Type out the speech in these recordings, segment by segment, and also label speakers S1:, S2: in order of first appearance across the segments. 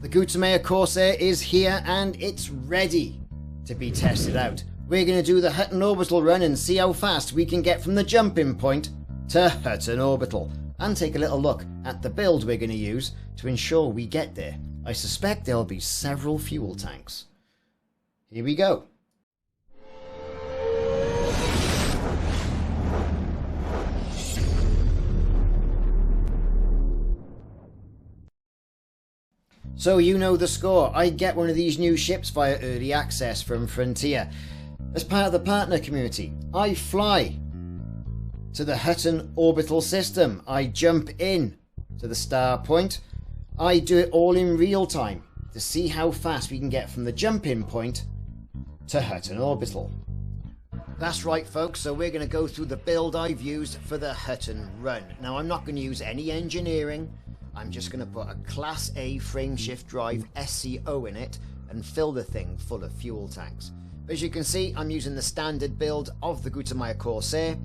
S1: the Gutamaya Corsair is here and it's ready to be tested out. We're going to do the Hutton Orbital Run and see how fast we can get from the jumping point to Hutton Orbital, and take a little look at the build we're going to use to ensure we get there. I suspect there'll be several fuel tanks. Here we go. So you know the score. I get one of these new ships via early access from Frontier. As part of the partner community, I fly to the Hutton Orbital System. I jump in to the star point. I do it all in real time to see how fast we can get from the jump-in point to Hutton Orbital. That's right, folks, so we're going to go through the build I've used for the Hutton Run. Now, I'm not going to use any engineering. I'm just going to put a Class A frameshift drive SCO in it and fill the thing full of fuel tanks. As you can see, I'm using the standard build of the Gutamaya Corsair.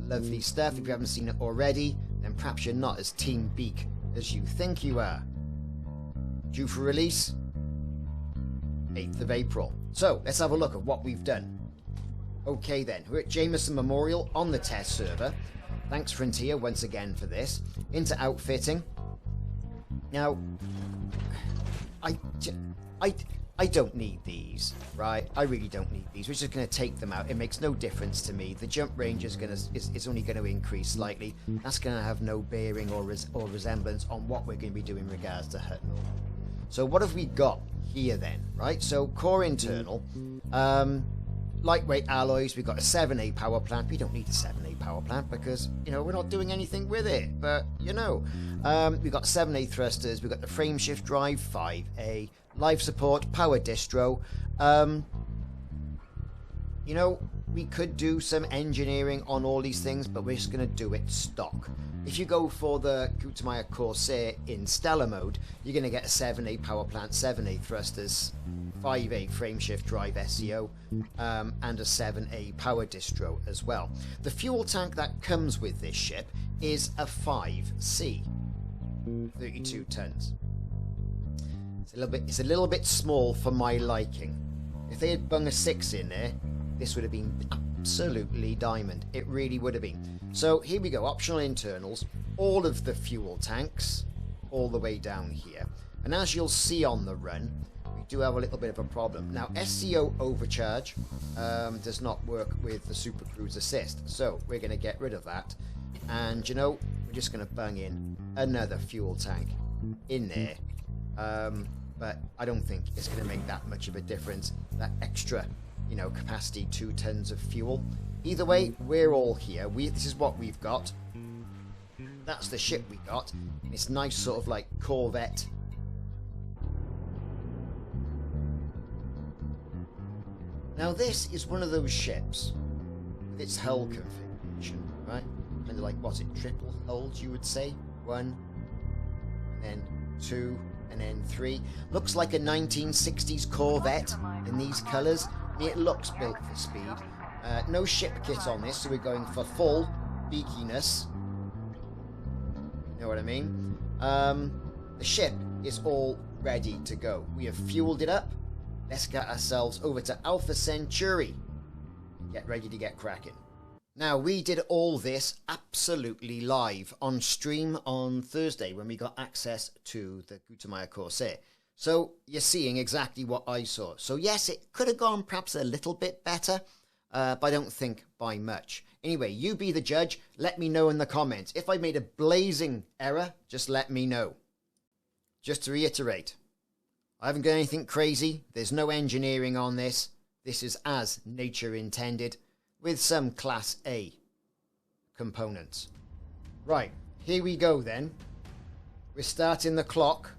S1: Lovely stuff. If you haven't seen it already, then perhaps you're not as Team Beak as you think you are. Due for release 8th of April. So let's have a look at what we've done. Okay then, we're at Jameson Memorial on the test server. Thanks Frontier once again for this. Into outfitting. Now, I don't need these, right? I really don't need these. We're just going to take them out. It makes no difference to me. The jump range is only going to increase slightly. That's going to have no bearing or resemblance on what we're going to be doing in regards to Hutton. So what have we got here then, right? So core internal, lightweight alloys. We've got a 7A power plant. We don't need a 7A power plant because, you know, we're not doing anything with it. But, you know, we've got 7A thrusters. We've got the frameshift drive, 5A. Life support, power distro. You know, we could do some engineering on all these things, but we're just going to do it stock. If you go for the Gutamaya Corsair in Stellar mode, you're going to get a 7A power plant, 7A thrusters, 5A frameshift drive SCO, and a 7A power distro as well. The fuel tank that comes with this ship is a 5C, 32 tons. It's a little bit small for my liking. If they had bung a 6 in there, this would have been absolutely diamond. It really would have been. So here we go, optional internals, all of the fuel tanks, all the way down here. And as you'll see on the run, we do have a little bit of a problem. Now, SCO overcharge does not work with the Super Cruise Assist, so we're going to get rid of that. And, you know, we're just going to bung in another fuel tank in there. But I don't think it's going to make that much of a difference. That extra, you know, capacity, 2 tons of fuel. Either way, we're all here. This is what we've got. That's the ship we got. It's nice, sort of like Corvette. Now this is one of those ships with its hull configuration, right? Kind of like, what's it, triple hulls, you would say? 1, and then 2. And then 3. Looks like a 1960s Corvette in these colours. I mean, it looks built for speed. No ship kit on this, so we're going for full beakiness. You know what I mean? The ship is all ready to go. We have fueled it up. Let's get ourselves over to Alpha Centauri. Get ready to get cracking. Now, we did all this absolutely live on stream on Thursday when we got access to the Gutamaya Corsair. So you're seeing exactly what I saw. So yes, it could have gone perhaps a little bit better, but I don't think by much. Anyway, you be the judge. Let me know in the comments. If I made a blazing error, just let me know. Just to reiterate, I haven't got anything crazy. There's no engineering on this. This is as nature intended, with some Class A components. Right, here we go then. We're starting the clock.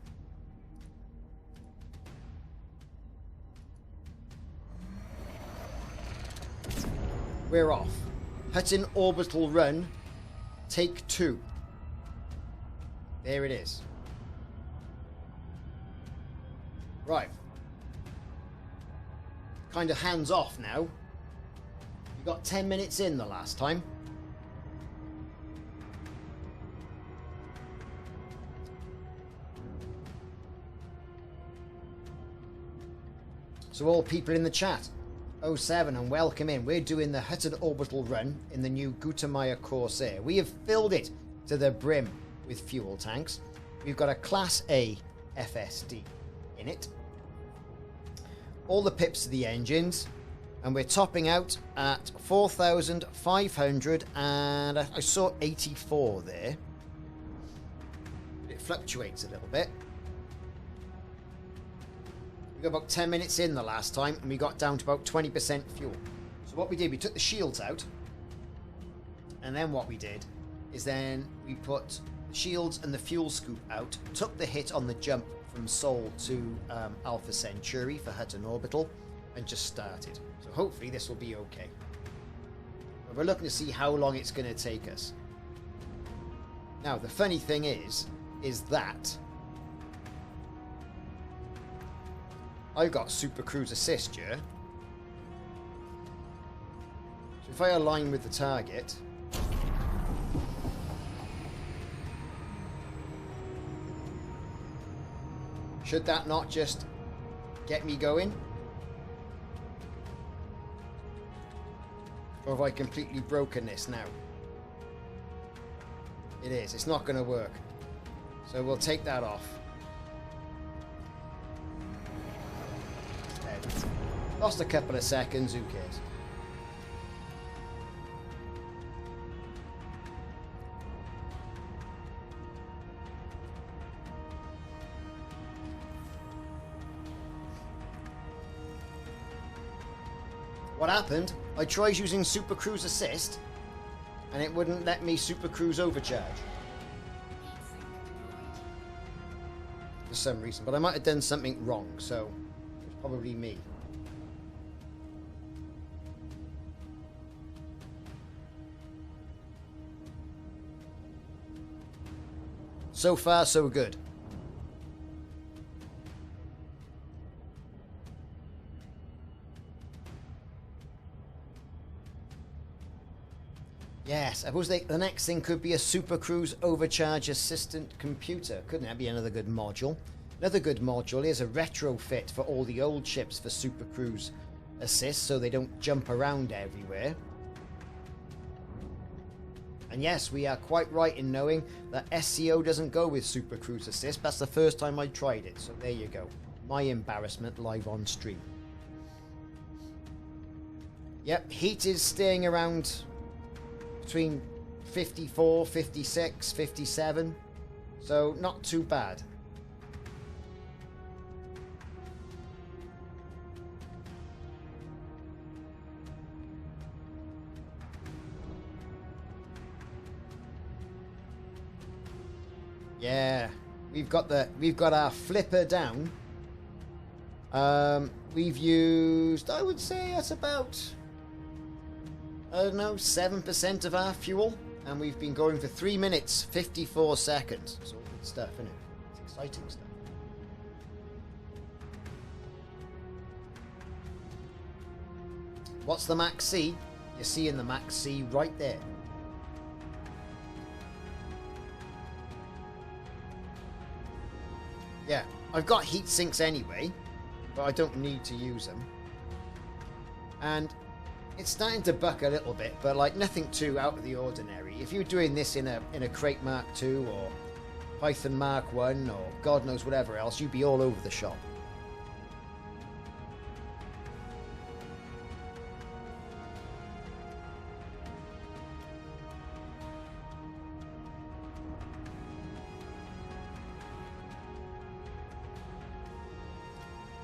S1: We're off. Hutton Orbital Run, take 2. There it is. Right. Kind of hands off now. Got 10 minutes in the last time. So all people in the chat, 07 and welcome in. We're doing the Hutton Orbital Run in the new Gutamaya Corsair. We have filled it to the brim with fuel tanks. We've got a Class A FSD in it. All the pips to the engines. And we're topping out at 4,500 and I saw 84 there. It fluctuates a little bit. We got about 10 minutes in the last time and we got down to about 20% fuel. So what we did, we took the shields out. And then what we did is then we put the shields and the fuel scoop out, took the hit on the jump from Sol to Alpha Centauri for Hutton Orbital, and just started. So hopefully this will be okay. But we're looking to see how long it's going to take us. Now the funny thing is that I've got Super Cruise Assist here. So if I align with the target, should that not just get me going? Or have I completely broken this now? It is. It's not going to work. So we'll take that off. Lost a couple of seconds. Who cares? What happened? I tried using Super Cruise Assist and it wouldn't let me Super Cruise overcharge for some reason, but I might have done something wrong, so it's probably me. So far, so good. Yes, I suppose the next thing could be a Super Cruise Overcharge Assistant Computer. Couldn't that be another good module? Another good module is a retrofit for all the old ships for Super Cruise Assist so they don't jump around everywhere. And yes, we are quite right in knowing that SCO doesn't go with Super Cruise Assist. That's the first time I tried it, so there you go. My embarrassment live on stream. Yep, heat is staying around between 54, 56, 57. So not too bad. Yeah, we've got our flipper down. We've used, I would say that's about, I don't know, 7% of our fuel, and we've been going for 3 minutes 54 seconds. It's all good stuff, isn't it? It's exciting stuff. What's the max C? You're seeing the max C right there. Yeah, I've got heat sinks anyway, but I don't need to use them. And it's starting to buck a little bit, but like nothing too out of the ordinary. If you're doing this in a Crate Mark II or Python Mark I or God knows whatever else, you'd be all over the shop.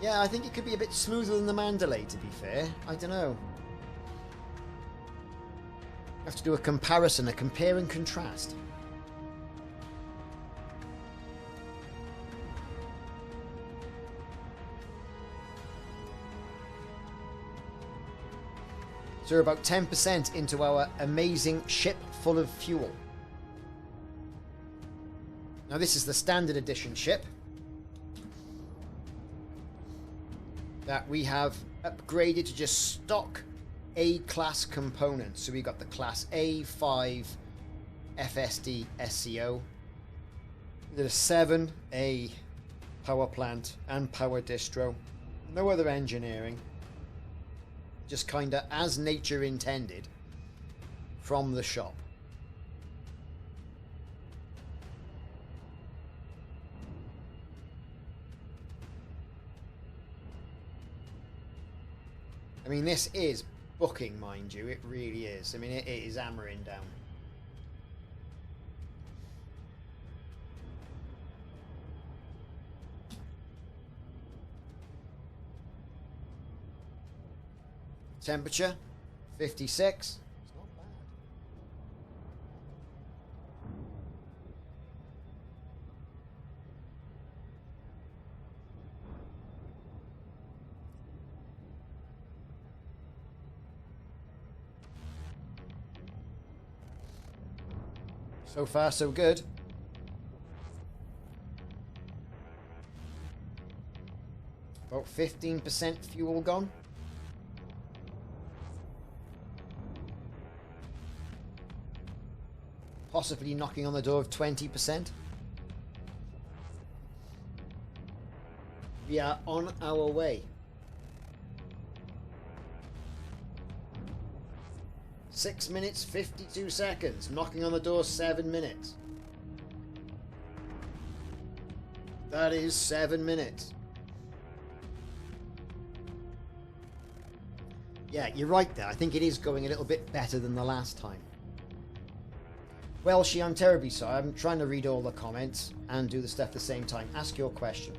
S1: Yeah, I think it could be a bit smoother than the Mandalay, to be fair. I don't know. Have to do a comparison, a compare and contrast. So we're about 10% into our amazing ship full of fuel. Now this is the standard edition ship that we have upgraded to just stock A-class components. So we got the Class A5 FSD SCO. We did a 7A power plant and power distro. No other engineering. Just kinda as nature intended from the shop. I mean, this is booking, mind you. It really is. I mean, it is hammering down. Temperature, 56. It's not bad. So far, so good. About 15% fuel gone. Possibly knocking on the door of 20%. We are on our way. 6 minutes, 52 seconds. Knocking on the door, 7 minutes. That is 7 minutes. Yeah, you're right there. I think it is going a little bit better than the last time. Well, I'm terribly sorry. I'm trying to read all the comments and do the stuff at the same time. Ask your question.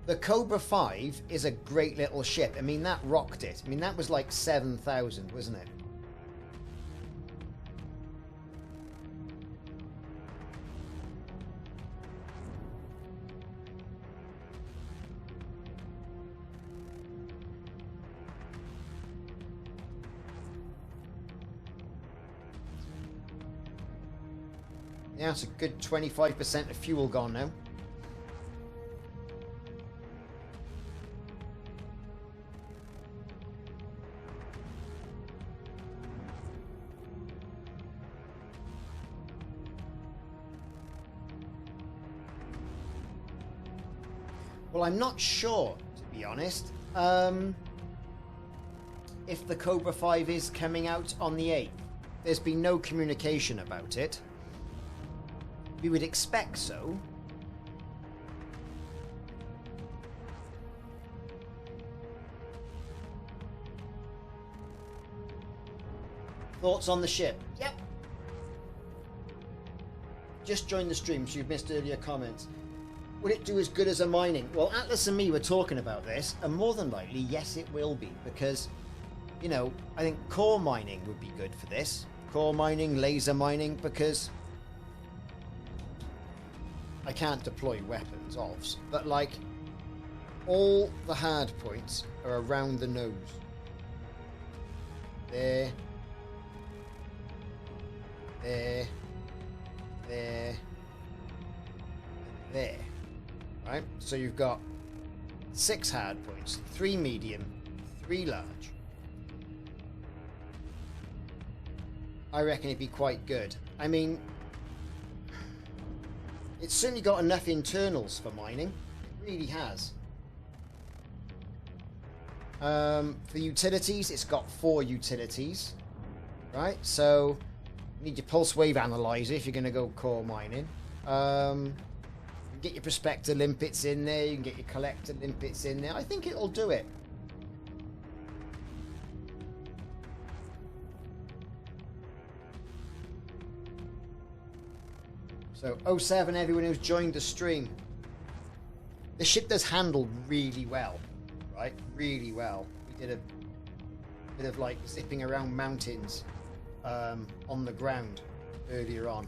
S1: The Cobra 5 is a great little ship. I mean, that rocked it. I mean, that was like 7,000, wasn't it? Yeah, it's a good 25% of fuel gone now. Well, I'm not sure, to be honest, if the Cobra 5 is coming out on the 8th. There's been no communication about it. We would expect so. Thoughts on the ship? Yep. Just joined the stream, so you've missed earlier comments. Will it do as good as a mining? Well, Atlas and me were talking about this, and more than likely, yes, it will be, because, you know, I think core mining would be good for this. Core mining, laser mining, because I can't deploy weapons, obvs, but like all the hard points are around the nose. There, there, there, there. Right? So you've got 6 hard points, 3 medium, 3 large. I reckon it'd be quite good. I mean, it's certainly got enough internals for mining. It really has. For utilities, it's got 4 utilities. Right? So, you need your pulse wave analyzer if you're going to go core mining. Get your prospector limpets in there. You can get your collector limpets in there. I think it'll do it. So 07, everyone who's joined the stream. The ship does handle really well, right? Really well. We did a bit of like zipping around mountains on the ground earlier on.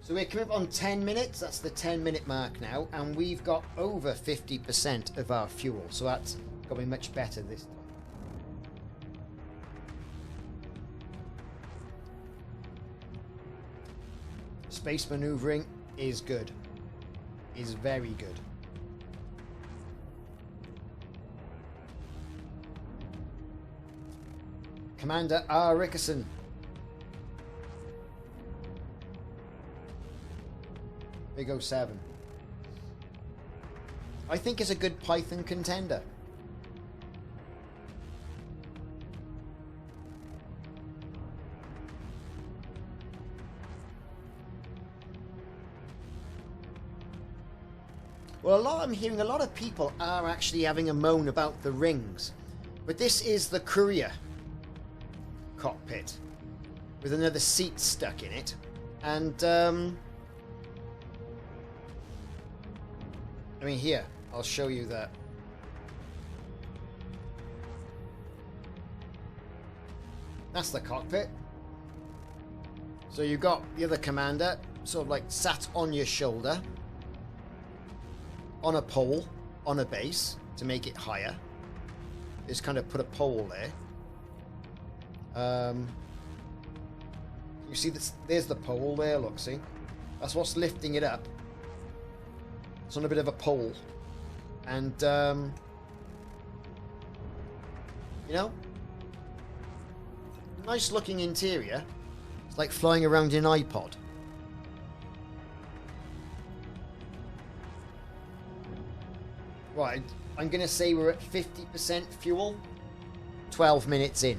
S1: So we're coming up on 10 minutes. That's the 10-minute mark now, and we've got over 50% of our fuel. So that's going much better this time. Space maneuvering is good. Is very good. Commander R. Rickerson. Big 07. I think is a good Python contender. Well, I'm hearing a lot of people are actually having a moan about the rings. But this is the courier cockpit with another seat stuck in it. And, I mean, here, I'll show you that. That's the cockpit. So you've got the other commander sort of like sat on your shoulder on a pole, on a base to make it higher. Just kind of put a pole there. You see this? There's the pole there, look, see? That's what's lifting it up. It's on a bit of a pole. And, you know, nice looking interior. It's like flying around in an iPod. Right, I'm going to say we're at 50% fuel. 12 minutes in.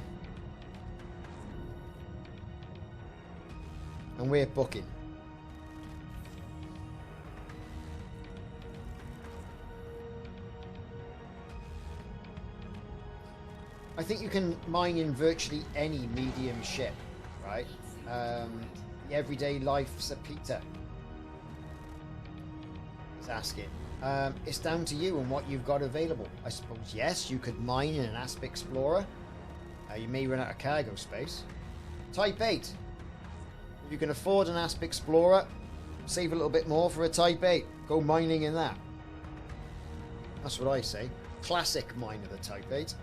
S1: And we're booking. I think you can mine in virtually any medium ship, right? The everyday life's a Peter is asking. It's down to you and what you've got available. I suppose, yes, you could mine in an Asp Explorer. You may run out of cargo space. Type 8. If you can afford an Asp Explorer, save a little bit more for a Type 8. Go mining in that. That's what I say. Classic miner, the Type 8.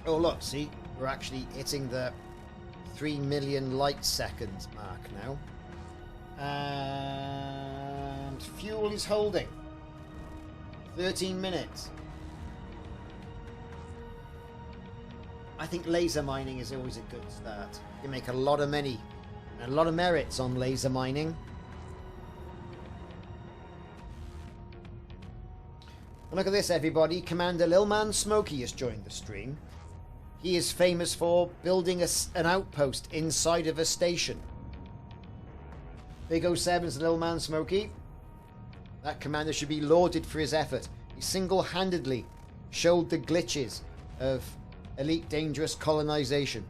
S1: Oh look, see, we're actually hitting the 3 million light seconds mark now. And fuel is holding. 13 minutes. I think laser mining is always a good start. You make a lot of money and a lot of merits on laser mining. And look at this, everybody. Commander Lilman Smokey has joined the stream. He is famous for building an outpost inside of a station. Big 07's Little Man Smokey. That commander should be lauded for his effort. He single-handedly showed the glitches of Elite Dangerous colonization.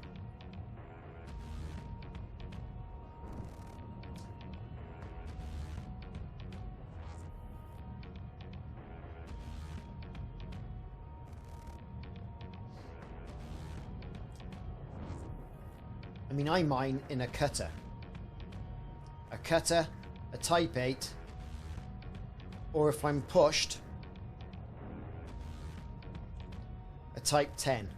S1: I mean, I mine in a cutter. A cutter, a Type 8, or if I'm pushed, a Type 10.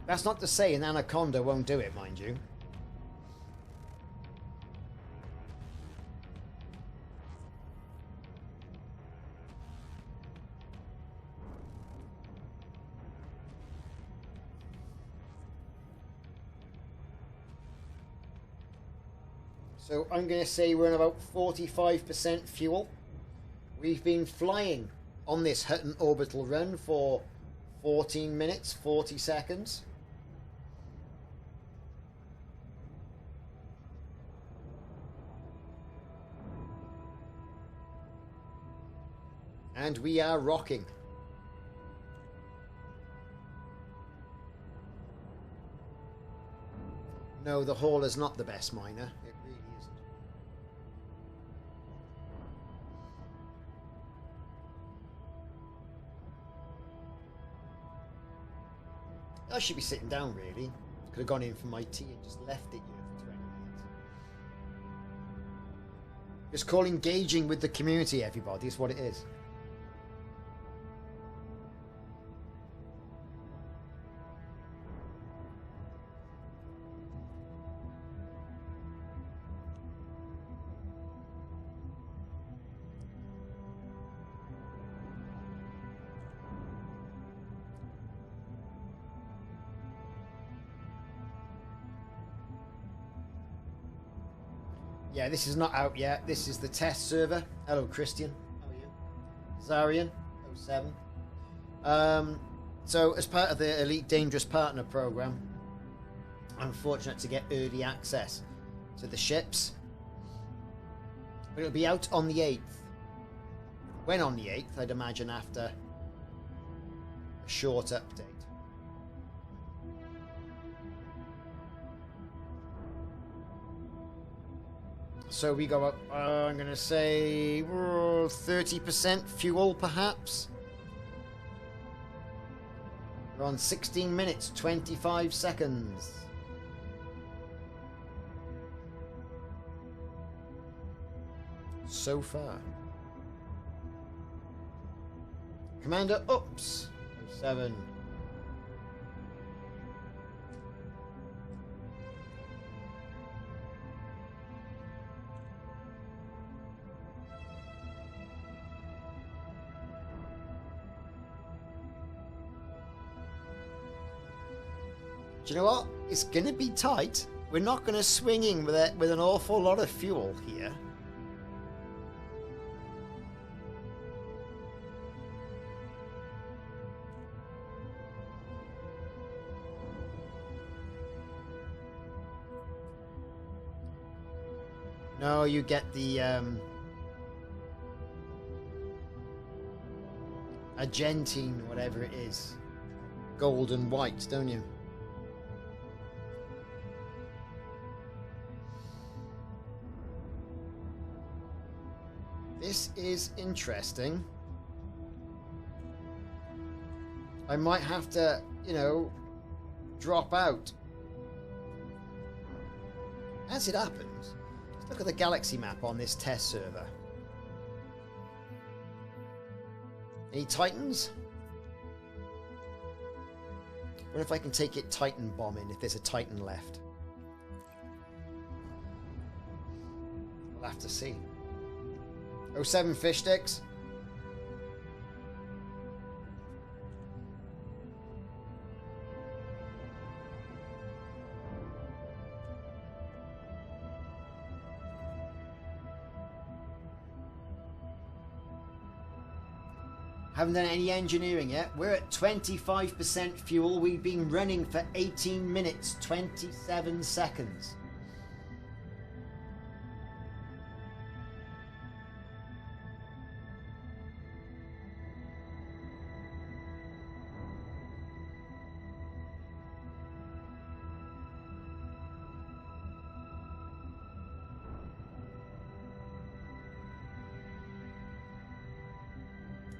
S1: That's not to say an Anaconda won't do it, mind you. So I'm going to say we're in about 45% fuel. We've been flying on this Hutton Orbital Run for 14 minutes, 40 seconds. And we are rocking. No, the hauler's not the best miner. It really isn't. I should be sitting down, really. Could have gone in for my tea and just left it here for 20 minutes. It's called engaging with the community, everybody. It's what it is. Yeah, this is not out yet. This is the test server. Hello, Christian. How are you? Zarian, 07. So, as part of the Elite Dangerous Partner Program, I'm fortunate to get early access to the ships. But it'll be out on the 8th. When on the 8th, I'd imagine after a short update. So we go up, I'm going to say 30% fuel perhaps. We're on 16 minutes, 25 seconds. So far. Commander Ups, 07. Do you know what? It's going to be tight. We're not going to swing in with an awful lot of fuel here. No, you get the Argentine, whatever it is. Gold and white, don't you? This is interesting. I might have to, you know, drop out. As it happens, let's look at the galaxy map on this test server. Any Titans? I wonder if I can take it Titan bombing if there's a Titan left. We'll have to see. 07 fish sticks. Haven't done any engineering yet. We're at 25% fuel. We've been running for 18 minutes, 27 seconds.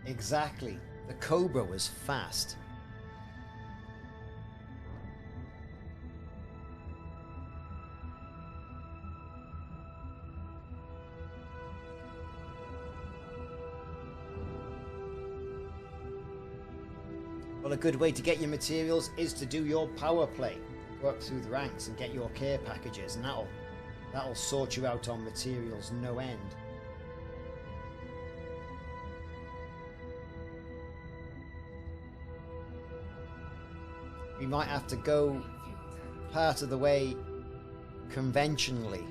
S1: Exactly. The Cobra was fast. Well, a good way to get your materials is to do your power play. Go up through the ranks and get your care packages, and that'll sort you out on materials no end. We might have to go part of the way conventionally.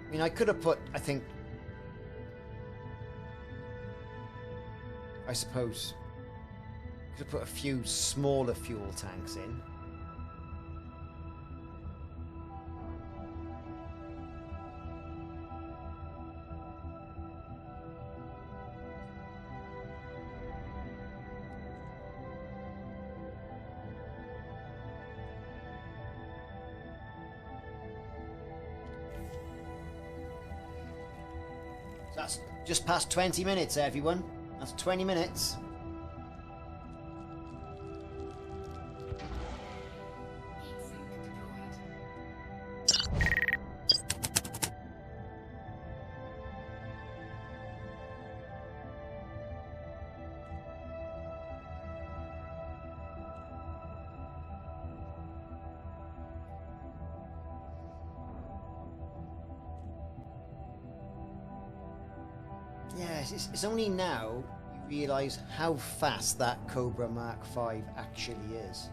S1: I mean, I could have put, I suppose, could have put a few smaller fuel tanks in. That's just past 20 minutes, everyone. That's 20 minutes. Yes, it's only now you realise how fast that Cobra Mark V actually is.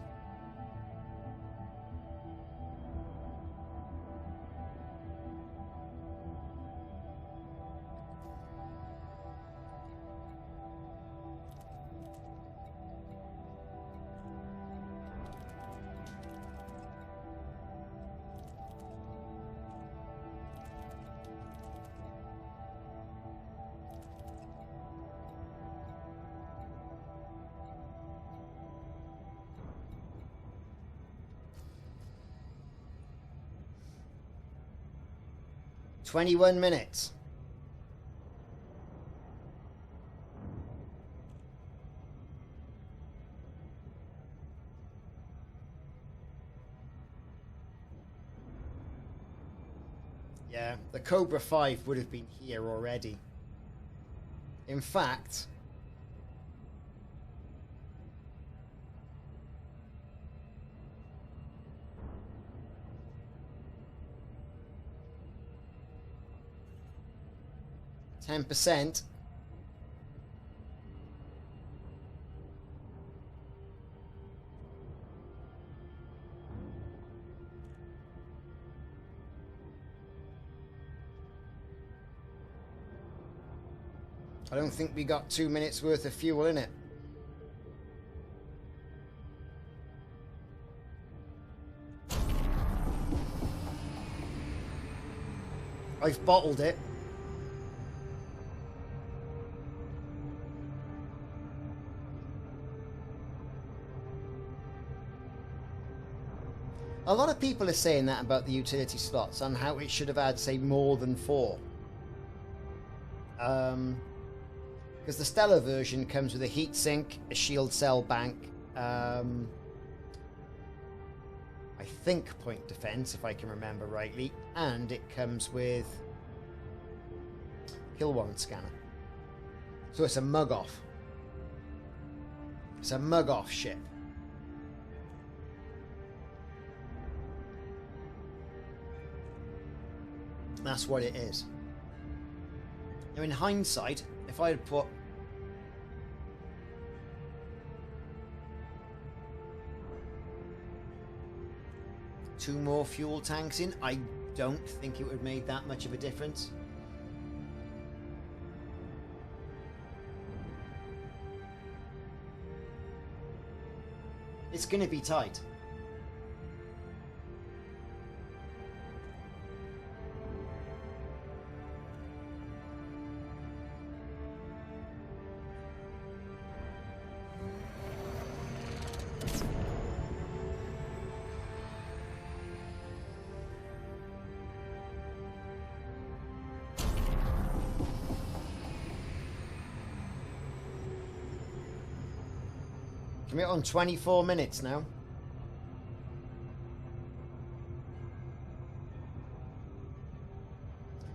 S1: 21 minutes. Yeah, the Cobra 5 would have been here already. In fact, %. I don't think we got 2 minutes worth of fuel in it. I've bottled it. A lot of people are saying that about the utility slots and how it should have had, say, more than 4. Because the Stellar version comes with a heatsink, a shield cell bank, I think point defense, if I can remember rightly, and it comes with kill warrant scanner. So it's a mug off. It's a mug off ship. That's what it is. Now, in hindsight, if I had put two more fuel tanks in, I don't think it would have made that much of a difference. It's going to be tight. We're on 24 minutes now.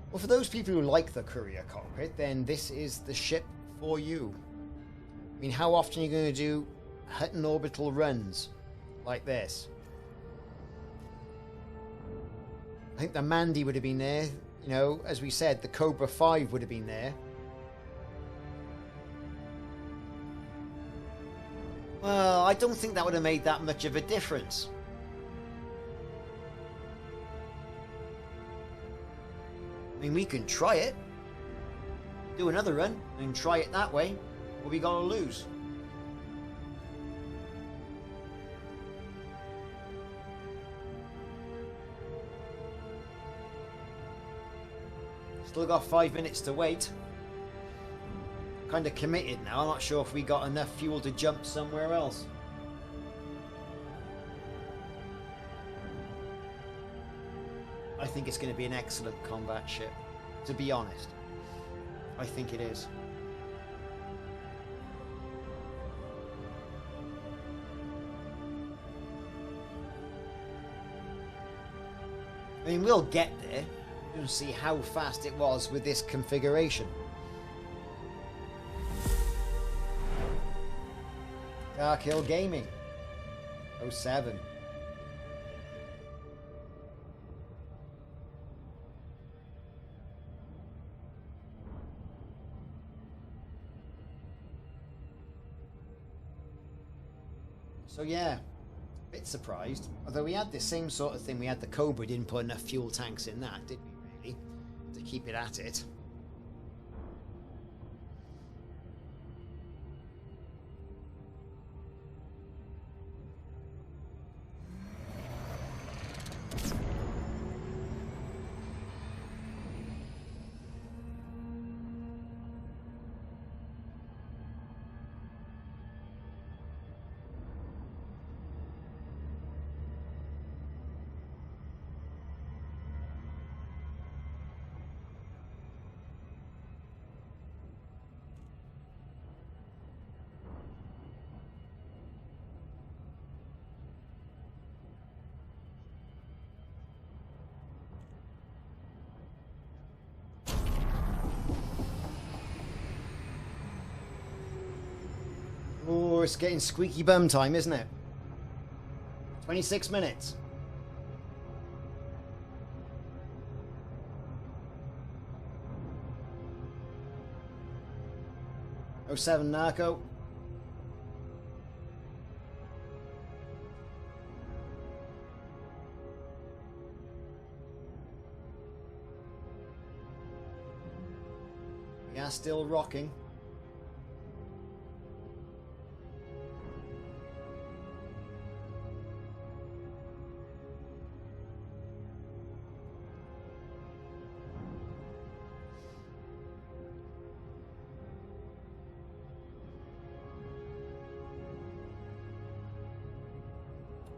S1: Well, for those people who like the courier cockpit, then this is the ship for you. I mean, how often are you going to do Hutton Orbital runs like this? I think the Mandy would have been there. You know, as we said, the Cobra 5 would have been there. Well, I don't think that would have made that much of a difference. I mean, we can try it. Do another run and try it that way. What we got to lose? Still got 5 minutes to wait. Kind of committed now. I'm not sure if we got enough fuel to jump somewhere else. I think it's going to be an excellent combat ship, to be honest. I think it is. I mean, we'll get there. You'll see how fast it was with this configuration. Dark Hill Gaming 07. So yeah, a bit surprised. Although we had the same sort of thing, we had the Cobra, didn't put enough fuel tanks in that, did we really? To keep it at it. it's getting squeaky bum time, isn't it? 26 minutes. Oh, 07 Narco. We are still rocking.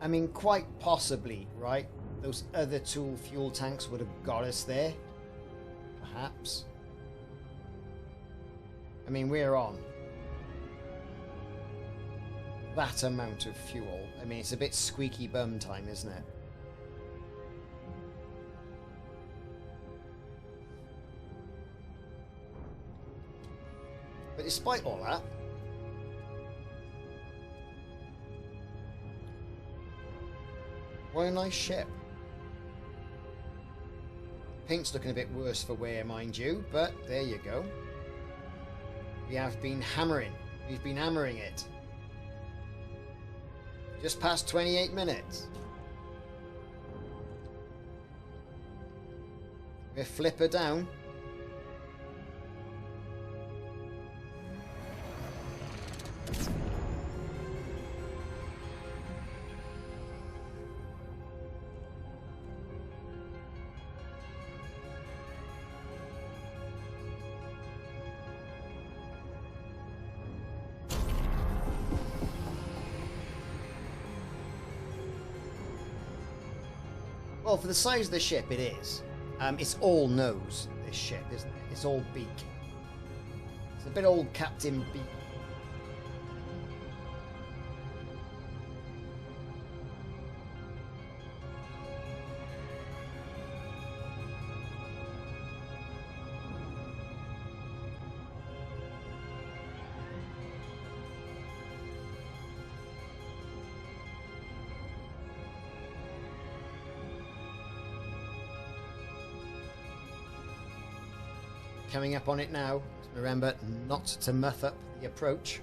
S1: I mean, quite possibly, right? Those other two fuel tanks would have got us there. Perhaps. I mean, we're on that amount of fuel. I mean, it's a bit squeaky bum time, isn't it? But despite all that, what a nice ship. Paint's looking a bit worse for wear, mind you, but there you go. We have been hammering. We've been hammering it. Just past 28 minutes. We're flipper down. Well, for the size of the ship, it is. It's all nose, this ship, isn't it? It's all beak. It's a bit old Captain Beak. Coming up on it now. Remember not to muff up the approach.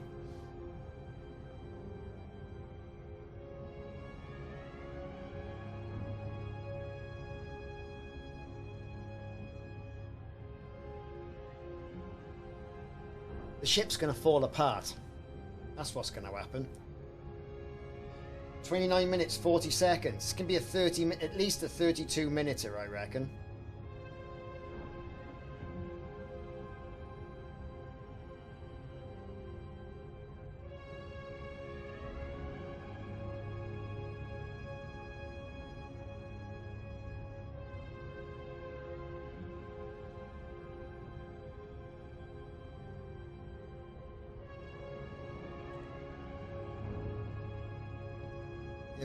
S1: The ship's going to fall apart. That's what's going to happen. 29 minutes 40 seconds. It's going to be a at least a 32 minute, I reckon.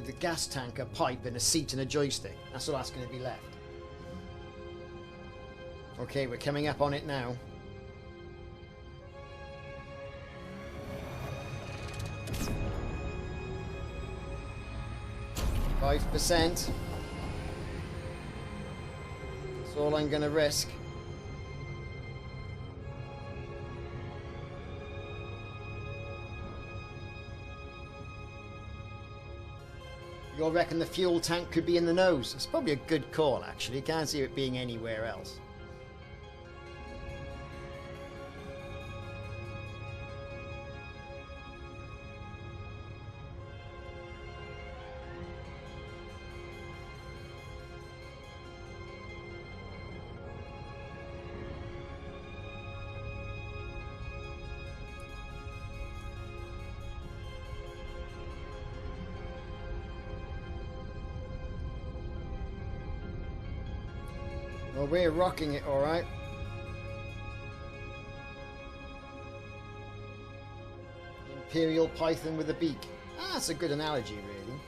S1: The gas tank, a pipe, and a seat and a joystick. That's all that's going to be left. Okay, we're coming up on it now. %. That's all I'm going to risk. You all reckon the fuel tank could be in the nose? It's probably a good call, actually. Can't see it being anywhere else. Well, we're rocking it, all right. Imperial python with a beak. Ah, that's a good analogy, really.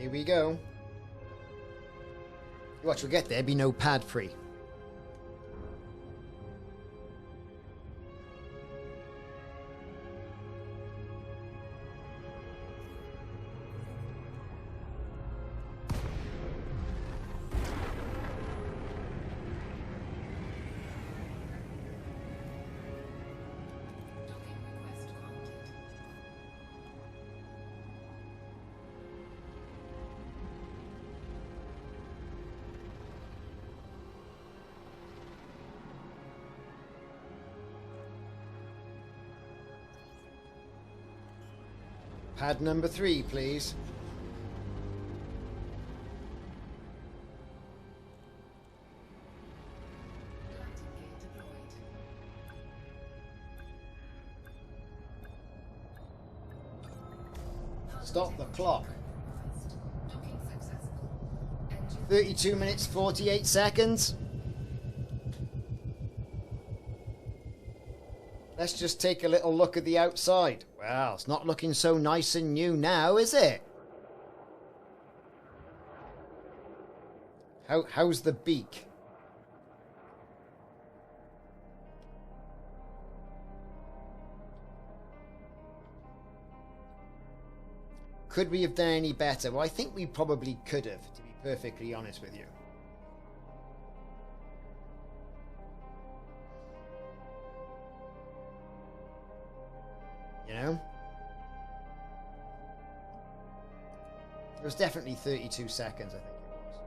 S1: Here we go. Watch, we'll get there. Be no pad free. Pad number 3, please. Stop the clock. 32 minutes, 48 seconds. Let's just take a little look at the outside. Well, it's not looking so nice and new now, is it? How's the beak? Could we have done any better? Well, I think we probably could have, to be perfectly honest with you. You know? It was definitely 32 seconds, I think it was.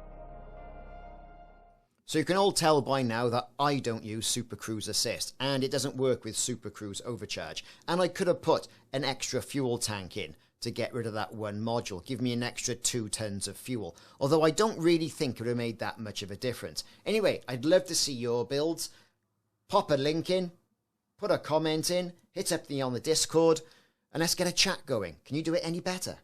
S1: So you can all tell by now that I don't use Super Cruise Assist, and it doesn't work with Super Cruise Overcharge. And I could have put an extra fuel tank in to get rid of that one module, give me an extra 2 tons of fuel. Although I don't really think it would have made that much of a difference. Anyway, I'd love to see your builds. Pop a link in, put a comment in, hit up on the Discord, and let's get a chat going. Can you do it any better?